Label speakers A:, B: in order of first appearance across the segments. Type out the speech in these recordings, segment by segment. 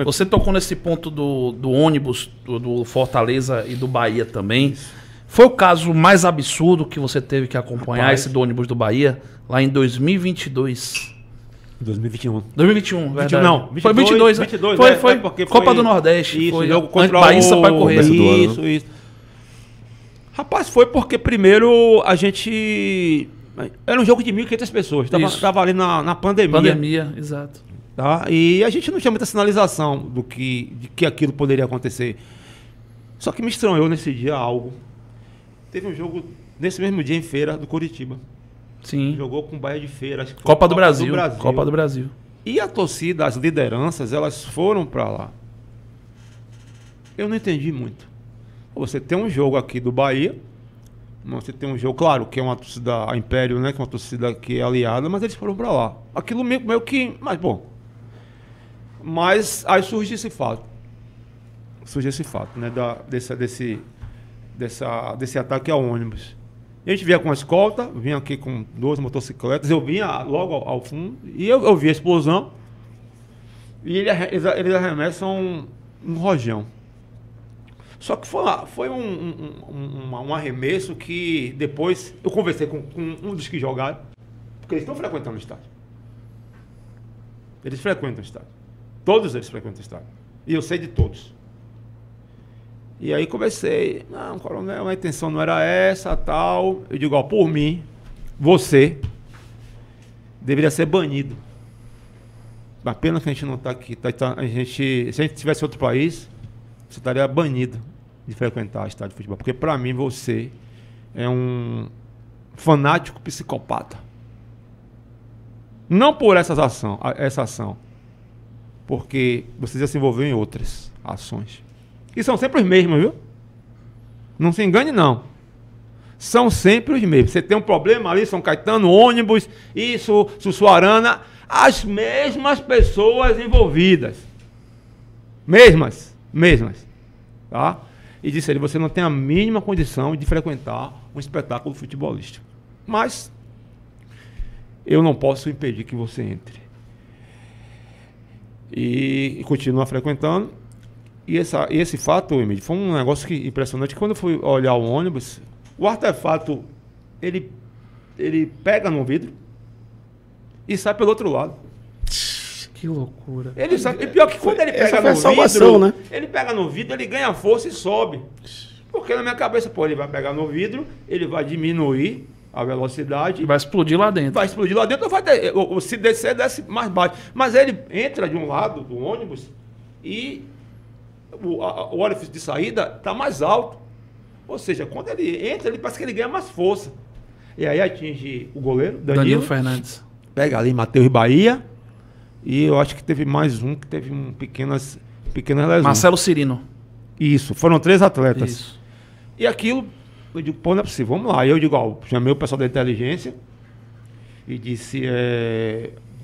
A: Você tocou nesse ponto do ônibus, do Fortaleza e do Bahia também. Foi o caso mais absurdo que você teve que acompanhar,
B: Rapaz,
A: esse do ônibus do Bahia, lá em 2022?
B: 2021.
A: 2021, verdade.
B: Não,
A: Foi 22, né?
B: 22,
A: foi,
B: né?
A: foi.
B: Porque
A: Copa
B: foi
A: do Nordeste.
B: isso,
A: Foi
B: jogo contra
A: Bahia e
B: o
A: Sampaio Corrêa.
C: começo do ano,
B: Isso, isso. Rapaz, foi porque primeiro a gente... Era um jogo de 1.500 pessoas.
A: Isso.
B: Tava ali na pandemia.
A: Pandemia, exato.
B: Tá? E a gente não tinha muita sinalização de que aquilo poderia acontecer. Só que me estranhou nesse dia algo. Teve um jogo nesse mesmo dia em Feira do Curitiba.
A: Sim.
B: Jogou com o Bahia de Feira. Acho que foi
A: Copa do Brasil. Copa do Brasil.
B: E a torcida, as lideranças, elas foram para lá. Eu não entendi muito. Você tem um jogo aqui do Bahia, você tem um jogo, claro, que é uma torcida, a Império, né, que é uma torcida que é aliada, mas eles foram para lá. Aquilo meio que, mas bom. Mas aí surge esse fato. Né, desse ataque ao ônibus. A gente vinha com a escolta, vinha aqui com 2 motocicletas, eu vinha logo ao fundo, e eu vi a explosão, e eles arremessam um rojão. Só que foi um arremesso que depois eu conversei com um dos que jogaram, porque eles estão frequentando o estádio. Eles frequentam o estádio. Todos eles frequentam o estádio. E eu sei de todos. E aí comecei, não, coronel, a intenção não era essa, tal. Eu digo, ó, por mim, você deveria ser banido. A pena que a gente não está aqui. Se a gente tivesse outro país, você estaria banido de frequentar estádio de futebol. Porque para mim você é um fanático psicopata. Não por essa ação, porque você já se envolveu em outras ações. E são sempre os mesmos, viu? Não se engane, não. São sempre os mesmos. Você tem um problema ali, São Caetano, ônibus, isso, Sussuarana, as mesmas pessoas envolvidas. Mesmas. Tá? E disse ele, você não tem a mínima condição de frequentar um espetáculo futebolístico. Mas eu não posso impedir que você entre. E continua frequentando. E esse fato, Emílio, foi um negócio impressionante. Quando eu fui olhar o ônibus, o artefato, ele pega no vidro e sai pelo outro lado.
A: Que loucura.
B: Ele sabe, e pior que quando ele pega no
C: salvação,
B: vidro,
C: né?
B: ele pega no vidro, ele ganha força e sobe. Porque na minha cabeça, ele vai pegar no vidro, ele vai diminuir a velocidade.
A: Vai explodir lá dentro.
B: Vai explodir lá dentro, se descer, desce mais baixo. Mas ele entra de um lado do ônibus e o orifício de saída está mais alto. Ou seja, quando ele entra, ele parece que ele ganha mais força. E aí atinge o goleiro, Danilo
A: Fernandes.
B: Pega ali Matheus Bahia. E eu acho que teve mais um que teve pequenas lesões.
A: Marcelo Cirino.
B: Isso, foram 3 atletas.
A: Isso.
B: E aquilo, eu digo, pô, não é possível, vamos lá. E eu digo, ó, chamei o pessoal da inteligência e disse,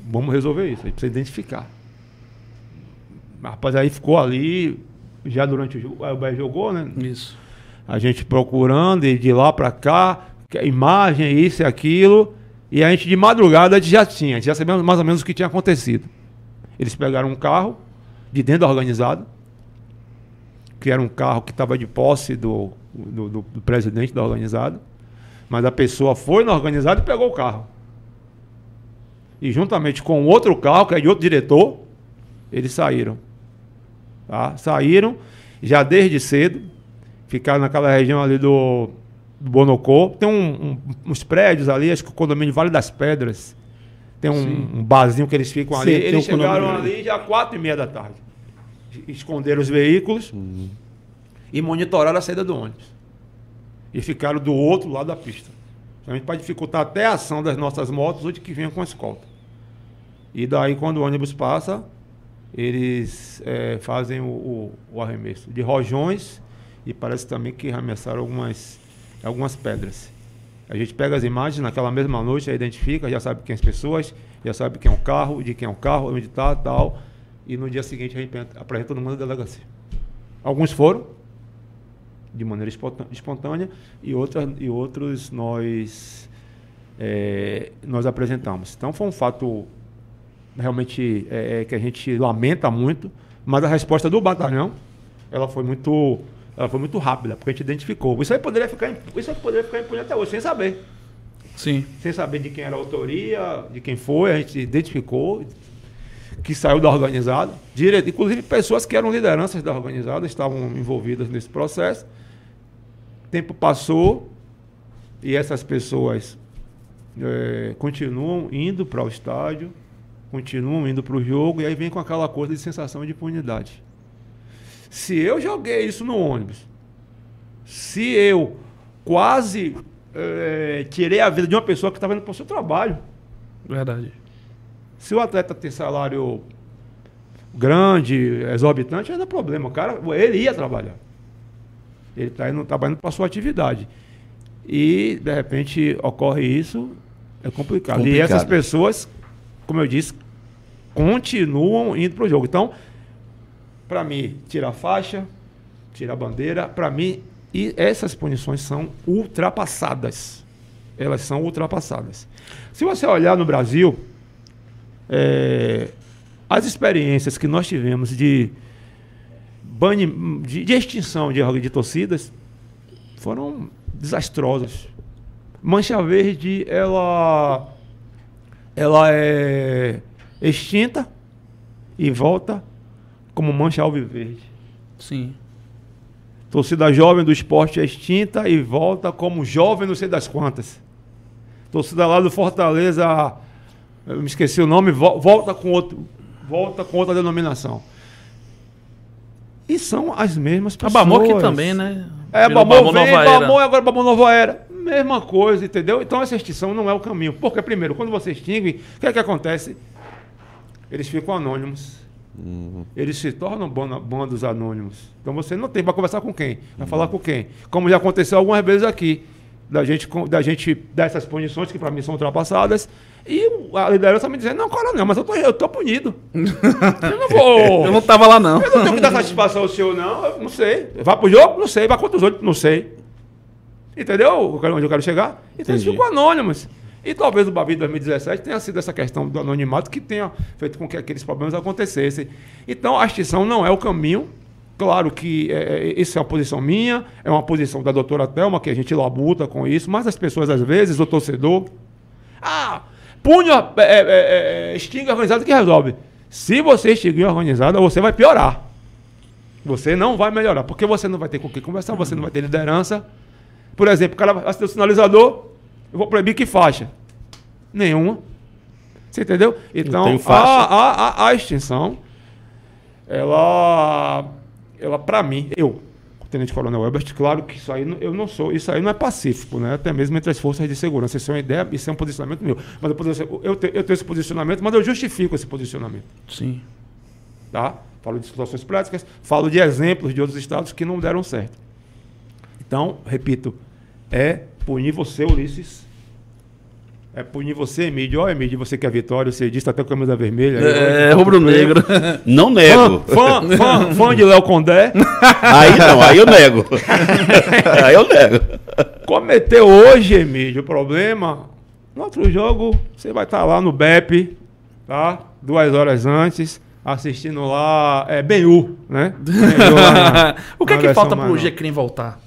B: vamos resolver isso, a gente precisa identificar. Rapaz, aí ficou ali, já durante o jogo, aí o Bahia jogou, né?
A: Isso.
B: A gente procurando, e de lá pra cá, imagem, isso e aquilo. E a gente de madrugada a gente já sabia mais ou menos o que tinha acontecido. Eles pegaram um carro de dentro da organizada, que era um carro que estava de posse do presidente da organizada, mas a pessoa foi na organizada e pegou o carro. E juntamente com outro carro, que é de outro diretor, eles saíram. Tá? Saíram, já desde cedo, ficaram naquela região ali do Bonocô. Tem uns prédios ali, acho que o condomínio Vale das Pedras. Tem um barzinho que eles ficam ali. Eles chegaram ali já às 4h30 da tarde. Esconderam os veículos e monitoraram a saída do ônibus. E ficaram do outro lado da pista. Para dificultar até a ação das nossas motos ou de que vinham com escolta. E daí, quando o ônibus passa, eles fazem o arremesso de rojões e parece também que arremessaram algumas pedras. A gente pega as imagens naquela mesma noite, já identifica, já sabe quem as pessoas, já sabe quem é o carro, de quem é o carro, onde está, tal. E no dia seguinte a gente apresenta todo mundo na delegacia. Alguns foram de maneira espontânea e outros nós apresentamos. Então foi um fato realmente que a gente lamenta muito, Mas a resposta do batalhão, ela foi muito rápida, porque a gente identificou. Isso aí poderia ficar impune até hoje, sem saber.
A: Sim.
B: Sem saber de quem era a autoria, de quem foi, a gente identificou, que saiu da organizada. Inclusive, pessoas que eram lideranças da organizada estavam envolvidas nesse processo. O tempo passou e essas pessoas continuam indo para o estádio, continuam indo para o jogo, e aí vem com aquela coisa de sensação de impunidade. Se eu joguei isso no ônibus, se eu quase tirei a vida de uma pessoa que estava indo para o seu trabalho.
A: Verdade.
B: Se o atleta tem salário grande, exorbitante, não é problema. O cara, ele ia trabalhar. Ele está indo trabalhando para a sua atividade. E, de repente, ocorre isso, é complicado. E essas pessoas, como eu disse, continuam indo para o jogo. Então, para mim, tira a faixa, tira a bandeira, para mim, e essas punições são ultrapassadas. Elas são ultrapassadas. Se você olhar no Brasil, as experiências que nós tivemos de extinção de torcidas foram desastrosas. Mancha Verde, ela é extinta e volta como Mancha Alviverde.
A: Sim.
B: Torcida Jovem do Esporte é extinta e volta como Jovem não sei das quantas. Torcida lá do Fortaleza, eu me esqueci o nome, volta com outra denominação. E são as mesmas pessoas.
A: A Bamor aqui também, né?
B: Bamor vem, Bamor, agora Bamor Nova Era. Mesma coisa, entendeu? Então essa extinção não é o caminho. Porque, primeiro, quando você extingue, o que é que acontece? Eles ficam anônimos. Eles se tornam bandos anônimos. Então você não tem para conversar com quem? Vai falar com quem? Como já aconteceu algumas vezes aqui. Da gente dessas punições que para mim são ultrapassadas. E a liderança me dizendo, não, coronel, mas eu tô punido. Eu não vou.
A: Eu não tava lá, não.
B: Eu não tenho que dar satisfação ao senhor, não. Eu não sei. Vai pro jogo? Não sei. Vai contra os outros? Não sei. Entendeu? Onde eu quero chegar? Então eles ficam anônimos. E talvez o Bavi 2017 tenha sido essa questão do anonimato que tenha feito com que aqueles problemas acontecessem. Então a extinção não é o caminho. Claro que isso é uma posição minha, é uma posição da doutora Thelma, que a gente labuta com isso, mas as pessoas, às vezes, o torcedor... pune, extingue a organizada que resolve. Se você extinguir a organizada, você vai piorar. Você não vai melhorar, porque você não vai ter com quem conversar, você não vai ter liderança. Por exemplo, o cara vai ter o sinalizador, eu vou proibir que faixa? Nenhuma. Você entendeu? Então, a extinção, ela para mim, Tenente Coronel Elbert, claro que isso aí eu não sou, isso aí não é pacífico, né? Até mesmo entre as forças de segurança. Isso é uma ideia, isso é um posicionamento meu. Mas eu tenho esse posicionamento, mas eu justifico esse posicionamento.
A: Sim.
B: Tá? Falo de situações práticas, falo de exemplos de outros estados que não deram certo. Então, repito, é punir você, Ulisses. É punir você, Emílio. Emílio, você que é Vitória, você disse até com a camisa vermelha.
A: Rubro-negro.
C: Não nego.
B: Fã de Léo Condé.
C: Aí eu nego. Aí eu nego.
B: Cometeu hoje, Emílio, o problema. No outro jogo, você vai estar lá no BEP, tá? 2 horas antes, assistindo lá, Ben-Hur, né?
A: O que é que falta pro G-Crim voltar?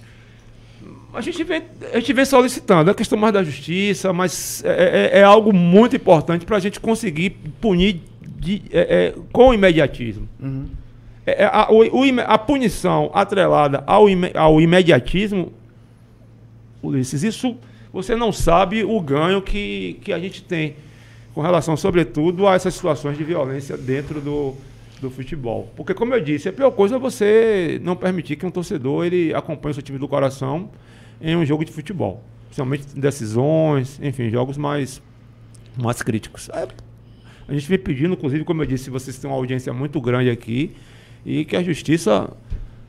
B: A gente vem solicitando, é questão mais da justiça, mas é algo muito importante para a gente conseguir punir com imediatismo.
A: Uhum.
B: A punição atrelada ao imediatismo, Ulisses, isso você não sabe o ganho que a gente tem com relação, sobretudo, a essas situações de violência dentro do futebol. Porque, como eu disse, a pior coisa é você não permitir que um torcedor ele acompanhe o seu time do coração em um jogo de futebol. Principalmente decisões, enfim, jogos mais críticos. A gente vem pedindo, inclusive, como eu disse, vocês têm uma audiência muito grande aqui e que a justiça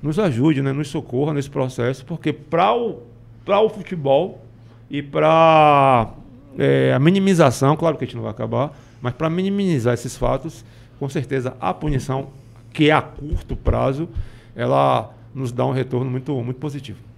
B: nos ajude, né, nos socorra nesse processo, porque para o futebol e para a minimização, claro que a gente não vai acabar, mas para minimizar esses fatos, com certeza a punição, que é a curto prazo, ela nos dá um retorno muito, muito positivo.